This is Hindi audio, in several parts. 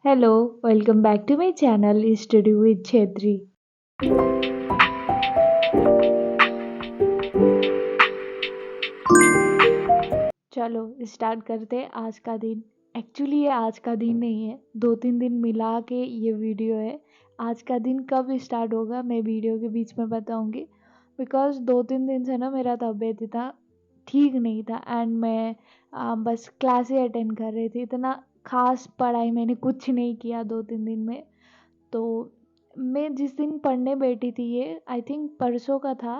Hello, welcome back to my channel Study with Chetri. चलो स्टार्ट करते हैं आज का दिन। एक्चुअली ये आज का दिन नहीं है, 2-3 दिन मिला के ये वीडियो है। आज का दिन कब स्टार्ट होगा मैं वीडियो के बीच में बताऊंगी, बिकॉज 2-3 दिन से ना मेरा तबीयत इतना ठीक नहीं था एंड मैं बस क्लास ही अटेंड कर रही थी। इतना खास पढ़ाई मैंने कुछ नहीं किया 2-3 दिन में। तो मैं जिस दिन पढ़ने बैठी थी, ये आई थिंक परसों का था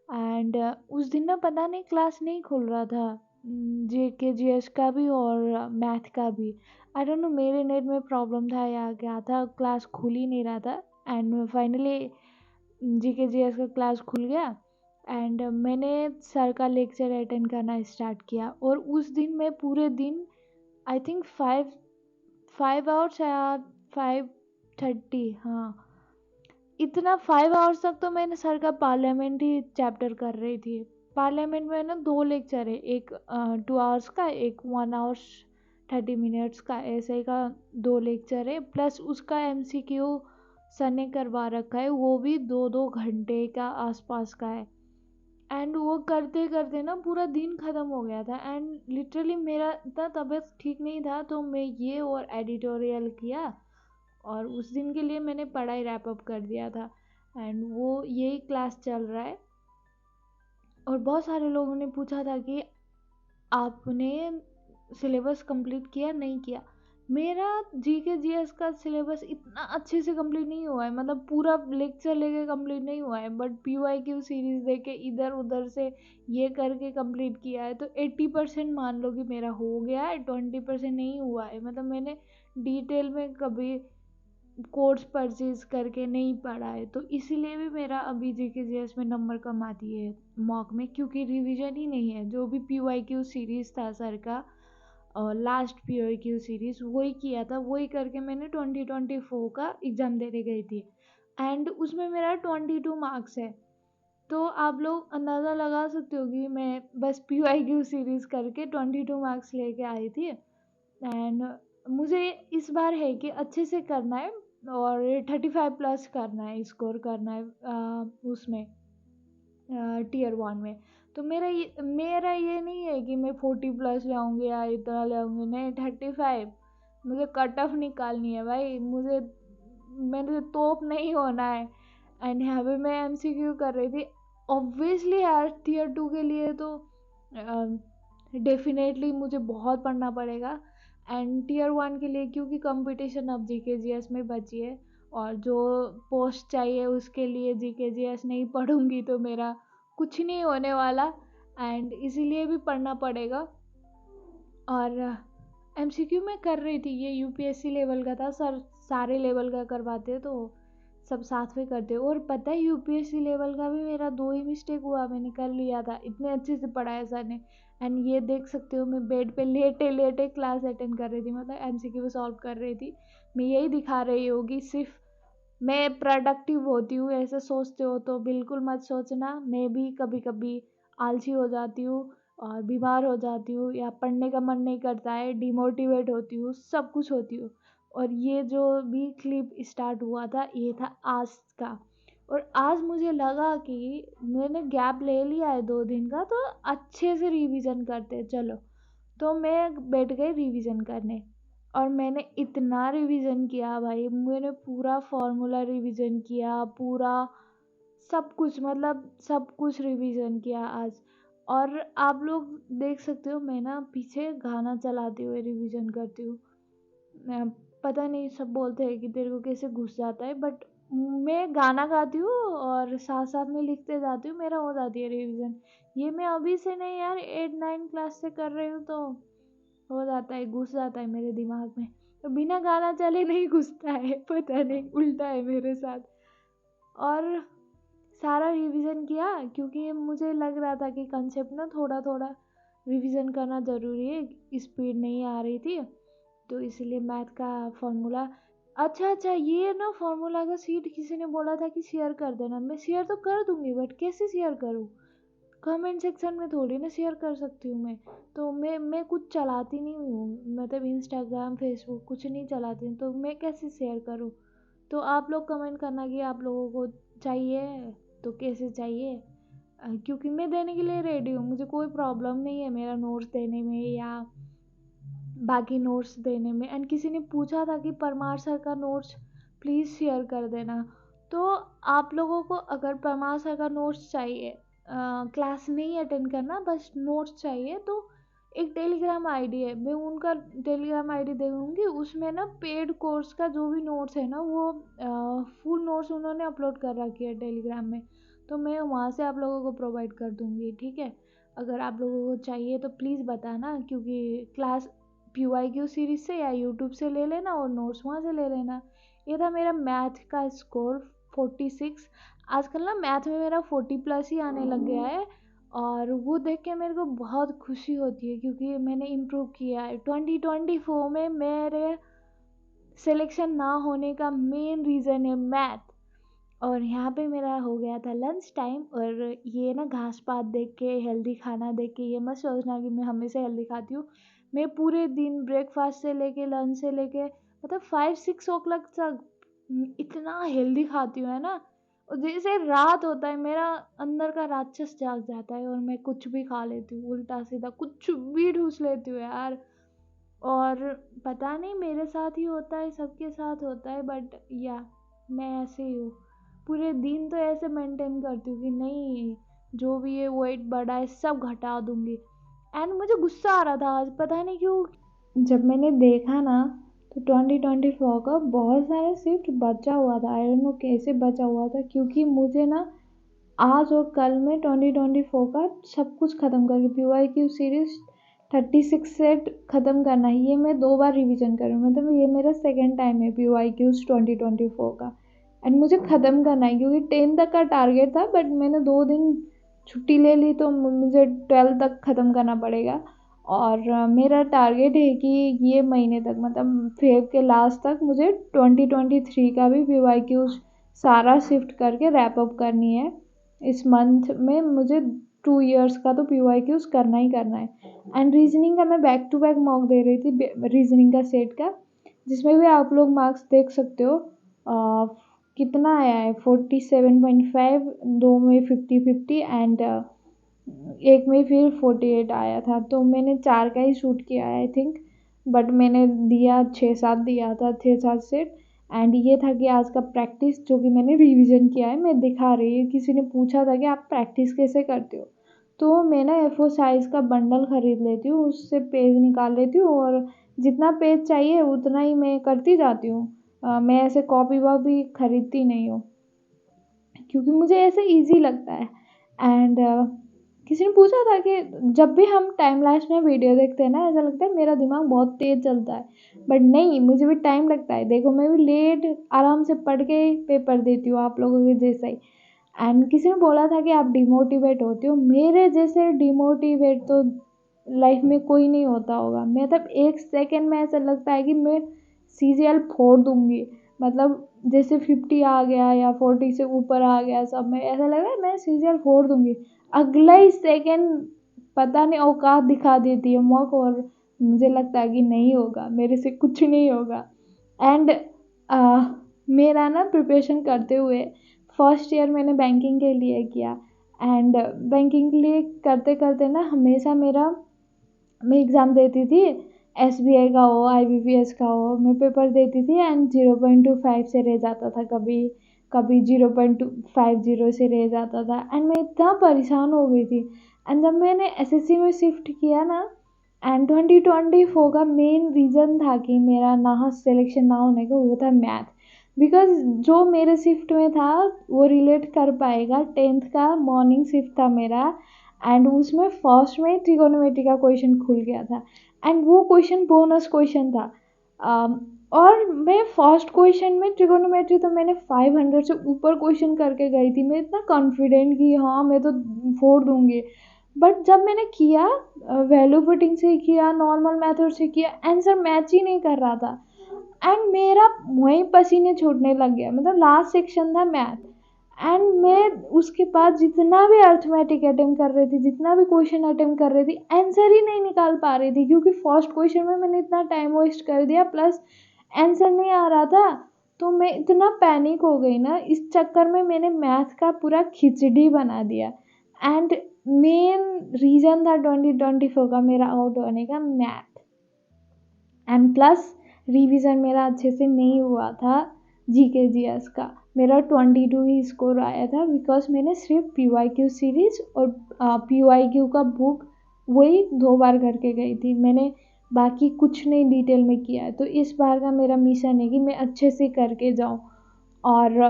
एंड उस दिन ना पता नहीं क्लास नहीं खुल रहा था, JK GS का भी और मैथ का भी। आई डोंट नो मेरे नेट में प्रॉब्लम था या क्या था, क्लास खुल ही नहीं रहा था एंड फाइनली JK GS का क्लास खुल गया एंड मैंने सर का लेक्चर अटेंड करना स्टार्ट किया। और उस दिन मैं पूरे दिन आई थिंक 5 5 आवर्स या 5:30, हाँ इतना 5 आवर्स तक तो मैंने सर का पार्लियामेंट ही चैप्टर कर रही थी। पार्लियामेंट में ना 2 लेक्चर है, एक 2 आवर्स का, एक 1 आवर्स 30 मिनट्स का, ऐसे का 2 लेक्चर है, प्लस उसका MCQ सर ने करवा रखा है, वो भी 2-2 घंटे का आसपास का है। एंड वो करते करते ना पूरा दिन ख़त्म हो गया था एंड लिटरली मेरा इतना तबीयत ठीक नहीं था, तो मैं ये और एडिटोरियल किया और उस दिन के लिए मैंने पढ़ाई रैप अप कर दिया था एंड वो यही क्लास चल रहा है। और बहुत सारे लोगों ने पूछा था कि आपने सिलेबस कंप्लीट किया नहीं किया। मेरा JK GS का सिलेबस इतना अच्छे से कंप्लीट नहीं हुआ है, मतलब पूरा लेक्चर लेके कंप्लीट नहीं हुआ है, बट PYQ सीरीज देके इधर उधर से ये करके कंप्लीट किया है। तो 80% मान लो कि मेरा हो गया है, 20% नहीं हुआ है। मतलब मैंने डिटेल में कभी कोर्स परचेज करके नहीं पढ़ा है, तो इसीलिए भी मेरा अभी JK GS में नंबर कम आती है मॉक में, क्योंकि रिवीजन ही नहीं है। जो भी PYQ सीरीज था सर का और लास्ट PYQ सीरीज वही किया था, वही करके मैंने 2024 का एग्ज़ाम देने गई थी एंड उसमें मेरा 22 मार्क्स है। तो आप लोग अंदाज़ा लगा सकते हो कि मैं बस PYQ सीरीज करके 22 मार्क्स लेके आई थी एंड मुझे इस बार है कि अच्छे से करना है और 35+ करना है, स्कोर करना है उसमें Tier 1 में। तो मेरा ये नहीं है कि मैं 40+ ले आऊँगी या इतना ले आऊँगी, नहीं 35। मुझे कट ऑफ निकालनी है भाई, मेरे तोप नहीं होना है। एंड यहाँ पे मैं MCQ कर रही थी। ऑब्वियसली यार Tier 2 के लिए तो डेफिनेटली मुझे बहुत पढ़ना पड़ेगा एंड Tier 1 के लिए क्योंकि कंपटीशन अब JK GS में बची है और जो पोस्ट चाहिए उसके लिए JK GS नहीं पढ़ूंगी तो मेरा कुछ नहीं होने वाला एंड इसीलिए भी पढ़ना पड़ेगा। और MCQ में कर रही थी, ये UPSC लेवल का था, सर सारे लेवल का करवाते तो सब साथ में करते। और पता है UPSC लेवल का भी मेरा 2 ही मिस्टेक हुआ, मैंने कर लिया था, इतने अच्छे से पढ़ाया सर ने। एंड ये देख सकते हो मैं बेड पे लेटे लेटे क्लास अटेंड कर रही थी, मतलब MCQ सॉल्व कर रही थी। मैं यही दिखा रही होगी, सिर्फ मैं प्रोडक्टिव होती हूँ ऐसे सोचते हो तो बिल्कुल मत सोचना। मैं भी कभी कभी आलसी हो जाती हूँ और बीमार हो जाती हूँ या पढ़ने का मन नहीं करता है, डिमोटिवेट होती हूँ, सब कुछ होती हूँ। और ये जो भी क्लिप स्टार्ट हुआ था ये था आज का। और आज मुझे लगा कि मैंने गैप ले लिया है 2 दिन का, तो अच्छे से रिवीजन करते चलो। तो मैं बैठ गई रिवीजन करने और मैंने इतना रिवीजन किया भाई, मैंने पूरा फॉर्मूला रिवीजन किया, पूरा सब कुछ, मतलब सब कुछ रिवीजन किया आज। और आप लोग देख सकते हो मैं ना पीछे गाना चलाते हुए रिवीजन करती हूँ। पता नहीं सब बोलते हैं कि तेरे को कैसे घुस जाता है, बट मैं गाना गाती हूँ और साथ साथ में लिखते जाती हूँ, मेरा हो जाती है रिवीजन। ये मैं अभी से नहीं यार 8-9 क्लास से कर रही हूँ, तो हो जाता है, घुस जाता है मेरे दिमाग में। तो बिना गाना चले नहीं घुसता है, पता नहीं उल्टा है मेरे साथ। और सारा रिवीजन किया क्योंकि मुझे लग रहा था कि कंसेप्ट ना थोड़ा थोड़ा रिवीजन करना ज़रूरी है, स्पीड नहीं आ रही थी, तो इसलिए मैथ का फॉर्मूला। अच्छा अच्छा, ये ना फॉर्मूला का सीट किसी ने बोला था कि शेयर कर देना, मैं शेयर तो कर दूंगी बट कैसे शेयर करूँ, कमेंट सेक्शन में थोड़ी ना शेयर कर सकती हूँ मैं। तो मैं कुछ चलाती नहीं हूँ, मतलब इंस्टाग्राम फेसबुक कुछ नहीं चलाती हूँ, तो मैं कैसे शेयर करूँ। तो आप लोग कमेंट करना कि आप लोगों को चाहिए तो कैसे चाहिए, क्योंकि मैं देने के लिए रेडी हूँ, मुझे कोई प्रॉब्लम नहीं है मेरा नोट्स देने में या बाकी नोट्स देने में। एंड किसी ने पूछा था कि परमार सर का नोट्स प्लीज़ शेयर कर देना। तो आप लोगों को अगर परमार सर का नोट्स चाहिए, क्लास नहीं अटेंड करना, बस नोट्स चाहिए, तो एक टेलीग्राम आईडी है, मैं उनका टेलीग्राम आईडी दे दूँगी। उसमें ना पेड कोर्स का जो भी नोट्स है ना, वो फुल नोट्स उन्होंने अपलोड कर रखी है टेलीग्राम में, तो मैं वहाँ से आप लोगों को प्रोवाइड कर दूँगी, ठीक है। अगर आप लोगों को चाहिए तो प्लीज़ बताना, क्योंकि क्लास PYQ सीरीज से या यूट्यूब से ले लेना और नोट्स वहाँ से ले लेना। ये था मेरा मैथ का स्कोर 46। आजकल ना मैथ में मेरा 40+ ही आने लग गया है, और वो देख के मेरे को बहुत खुशी होती है, क्योंकि मैंने इम्प्रूव किया है। 2024 में मेरे सिलेक्शन ना होने का मेन रीज़न है मैथ। और यहाँ पे मेरा हो गया था लंच टाइम, और ये ना घास पात देख के, हेल्दी खाना देख के ये मत सोचना कि मैं हमेशा हेल्दी खाती हूँ। मैं पूरे दिन ब्रेकफास्ट से लेके लंच से लेके मतलब 5-6 ओ क्लॉक तक इतना हेल्दी खाती हूँ, है ना। और जैसे रात होता है मेरा अंदर का राक्षस जाग जाता है, और मैं कुछ भी खा लेती हूँ, उल्टा सीधा कुछ भी ठूस लेती हूँ यार। और पता नहीं मेरे साथ ही होता है, सबके साथ होता है, बट या मैं ऐसे ही हूँ। पूरे दिन तो ऐसे मेंटेन करती हूँ कि नहीं, जो भी है वेट बढ़ा है सब घटा दूंगी। एंड मुझे गुस्सा आ रहा था आज, पता नहीं क्यों, जब मैंने देखा ना, तो 2024 का बहुत सारा शिफ्ट बचा हुआ था। आई डोंट नो कैसे बचा हुआ था, क्योंकि मुझे ना आज और कल में 2024 का सब कुछ ख़त्म करके PYQ सीरीज 36 सेट ख़त्म करना है। ये मैं 2 बार रिवीजन कर रही हूँ, मतलब ये मेरा सेकेंड टाइम है PYQs 2024 का। एंड मुझे ख़त्म करना है, क्योंकि 10 तक का टारगेट था, बट मैंने 2 दिन छुट्टी ले ली, तो मुझे 12 तक ख़त्म करना पड़ेगा। और मेरा टारगेट है कि ये महीने तक, मतलब फेब के लास्ट तक, मुझे 2023 का भी PYQs सारा शिफ्ट करके रैप अप करनी है। इस मंथ में मुझे 2 इयर्स का तो PYQs करना ही करना है। एंड रीजनिंग का मैं बैक टू बैक मॉक दे रही थी, रीजनिंग का सेट का, जिसमें भी आप लोग मार्क्स देख सकते हो। कितना आया है 47.5, 2 में 50-50 एंड एक में फिर 48 आया था। तो मैंने 4 का ही शूट किया है आई थिंक, बट मैंने दिया 6-7 दिया था, 6-7 सेट। एंड ये था कि आज का प्रैक्टिस जो कि मैंने रिवीजन किया है मैं दिखा रही हूँ। किसी ने पूछा था कि आप प्रैक्टिस कैसे करते हो, तो मैं ना A4 साइज़ का बंडल ख़रीद लेती हूँ, उससे पेज निकाल लेती हूँ, और जितना पेज चाहिए उतना ही मैं करती जाती हूँ। मैं ऐसे कॉपी वॉपी ख़रीदती नहीं हूँ, क्योंकि मुझे ऐसे ईजी लगता है। एंड किसी ने पूछा था कि जब भी हम टाइम लैप्स में वीडियो देखते हैं ना, ऐसा लगता है मेरा दिमाग बहुत तेज़ चलता है, बट नहीं, मुझे भी टाइम लगता है। देखो मैं भी लेट आराम से पढ़ के पेपर देती हूँ आप लोगों के जैसा ही। एंड किसी ने बोला था कि आप डिमोटिवेट होते हो, मेरे जैसे डिमोटिवेट तो लाइफ में कोई नहीं होता होगा। मतलब 1 सेकेंड में ऐसा लगता है कि मैं CGL फोड़ दूंगी, मतलब जैसे 50 आ गया या 40 से ऊपर आ गया सब में, ऐसा लग रहा है मैं CGL फोड़ दूंगी। अगला ही सेकेंड पता नहीं औकात दिखा देती है मॉक, और मुझे लगता है कि नहीं होगा, मेरे से कुछ नहीं होगा। एंड मेरा ना प्रिपरेशन करते हुए फर्स्ट ईयर मैंने बैंकिंग के लिए किया। एंड बैंकिंग के लिए करते करते ना हमेशा मैं एग्ज़ाम देती थी, SBI का हो IBPS का हो, मैं पेपर देती थी एंड 0.25 से रह जाता था, कभी कभी 0.50 से रह जाता था। एंड मैं इतना परेशान हो गई थी। एंड जब मैंने SSC में शिफ्ट किया ना, एंड 2024 का मेन रीज़न था कि मेरा ना सिलेक्शन ना होने का, वो था मैथ। बिकॉज जो मेरे शिफ्ट में था वो रिलेट कर पाएगा, 10th का मॉर्निंग शिफ्ट था मेरा, एंड उसमें फर्स्ट में ट्रिगोनोमेट्री का क्वेश्चन खुल गया था, एंड वो क्वेश्चन बोनस क्वेश्चन था। और मैं फर्स्ट क्वेश्चन में ट्रिगोनोमेट्री तो मैंने 500 से ऊपर क्वेश्चन करके गई थी, मैं इतना कॉन्फिडेंट कि हाँ मैं तो फोड़ दूंगी। बट जब मैंने किया, वैल्यू पुटिंग से किया, नॉर्मल मेथड से किया, आंसर मैच ही नहीं कर रहा था। एंड मेरा वहीं पसीने छूटने लग गया, मतलब लास्ट सेक्शन था मैथ। एंड मैं उसके बाद जितना भी अर्थमेटिक अटेम्प्ट कर रही थी, जितना भी क्वेश्चन अटेम्प्ट कर रही थी, आंसर ही नहीं निकाल पा रही थी, क्योंकि फर्स्ट क्वेश्चन में मैंने इतना टाइम वेस्ट कर दिया, प्लस आंसर नहीं आ रहा था। तो मैं इतना पैनिक हो गई ना, इस चक्कर में मैंने मैथ का पूरा खिचड़ी बना दिया। एंड मेन रीज़न था 2024 का मेरा आउट होने का मैथ। एंड प्लस रिवीजन मेरा अच्छे से नहीं हुआ था जीके जीएस का। मेरा 22 ही स्कोर आया था, बिकॉज मैंने सिर्फ PYQ सीरीज और PYQ का बुक वही 2 बार करके गई थी। मैंने बाकी कुछ नहीं डिटेल में किया है। तो इस बार का मेरा मिशन है कि मैं अच्छे से करके जाऊँ। और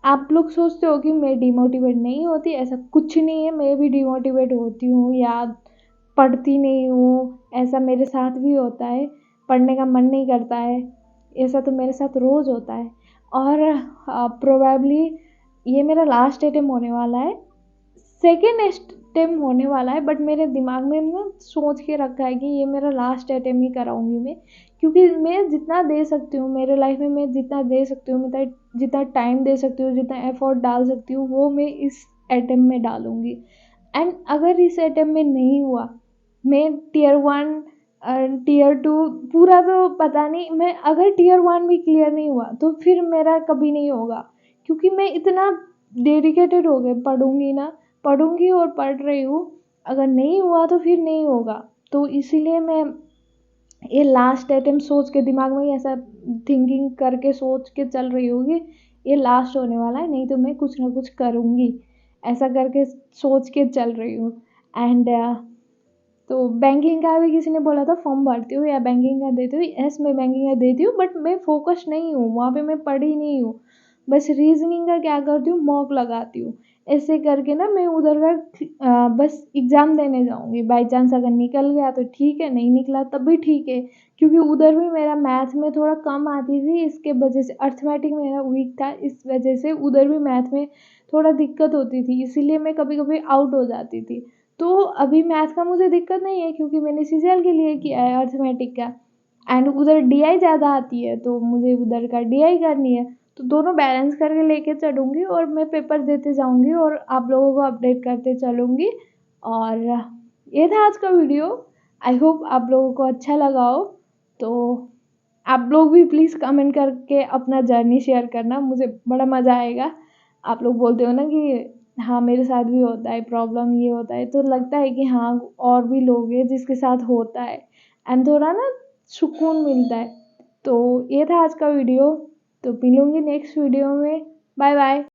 आप लोग सोचते हो कि मैं डिमोटिवेट नहीं होती, ऐसा कुछ नहीं है, मैं भी डिमोटिवेट होती हूँ या पढ़ती नहीं हूँ, ऐसा मेरे साथ भी होता है। पढ़ने का मन नहीं करता है, ऐसा तो मेरे साथ रोज़ होता है। और प्रोबेबली ये मेरा लास्ट अटेम्प्ट होने वाला है, सेकेंड अटेम्प्ट होने वाला है, बट मेरे दिमाग में ना सोच के रखा है कि ये मेरा लास्ट अटेम्प्ट ही कराऊंगी मैं, क्योंकि मैं जितना दे सकती हूँ मेरे लाइफ में, मैं जितना दे सकती हूँ, मैं जितना टाइम दे सकती हूँ, जितना एफर्ट डाल सकती हूँ, वो मैं इस अटेम्प्ट में डालूंगी। एंड अगर इस अटेम्प्ट में नहीं हुआ, मैं Tier 1 Tier 2 पूरा तो पता नहीं, मैं अगर Tier 1 भी क्लियर नहीं हुआ तो फिर मेरा कभी नहीं होगा, क्योंकि मैं इतना डेडिकेटेड हो गई, पढ़ूंगी ना, पढ़ूंगी और पढ़ रही हूँ। अगर नहीं हुआ तो फिर नहीं होगा। तो इसीलिए मैं ये लास्ट अटेम्प्ट सोच के दिमाग में ही ऐसा थिंकिंग करके सोच के चल रही हूँ कि ये लास्ट होने वाला है, नहीं तो मैं कुछ ना कुछ करूँगी, ऐसा करके सोच के चल रही हूँ। एंड तो बैंकिंग का भी किसी ने बोला था फॉर्म भरती हूँ या बैंकिंग का देती हूँ, यस मैं बैंकिंग का देती हूँ, बट मैं फोकस नहीं हूँ वहाँ पे, मैं पढ़ी नहीं हूँ। बस रीजनिंग का क्या करती हूँ, मॉक लगाती हूँ, ऐसे करके ना मैं उधर का बस एग्ज़ाम देने जाऊँगी। बाई चांस अगर निकल गया तो ठीक है, नहीं निकला तब भी ठीक है, क्योंकि उधर भी मेरा मैथ में थोड़ा कम आती थी, इसके वजह से अर्थमेटिक मेरा वीक था, इस वजह से उधर भी मैथ में थोड़ा दिक्कत होती थी, इसीलिए मैं कभी कभी आउट हो जाती थी। तो अभी मैथ का मुझे दिक्कत नहीं है, क्योंकि मैंने सीजीएल के लिए किया है अर्थमेटिक का। एंड उधर डीआई ज़्यादा आती है, तो मुझे उधर का डीआई करनी है। तो दोनों बैलेंस करके लेके चलूँगी और मैं पेपर देते जाऊँगी और आप लोगों को अपडेट करते चलूँगी। और ये था आज का वीडियो। आई होप आप लोगों को अच्छा लगा हो। तो आप लोग भी प्लीज़ कमेंट करके अपना जर्नी शेयर करना, मुझे बड़ा मज़ा आएगा। आप लोग बोलते हो ना कि हाँ मेरे साथ भी होता है प्रॉब्लम, ये होता है, तो लगता है कि हाँ और भी लोग हैं जिसके साथ होता है, एंड थोड़ा ना सुकून मिलता है। तो ये था आज का वीडियो। तो मिलूँगी नेक्स्ट वीडियो में। Bye bye.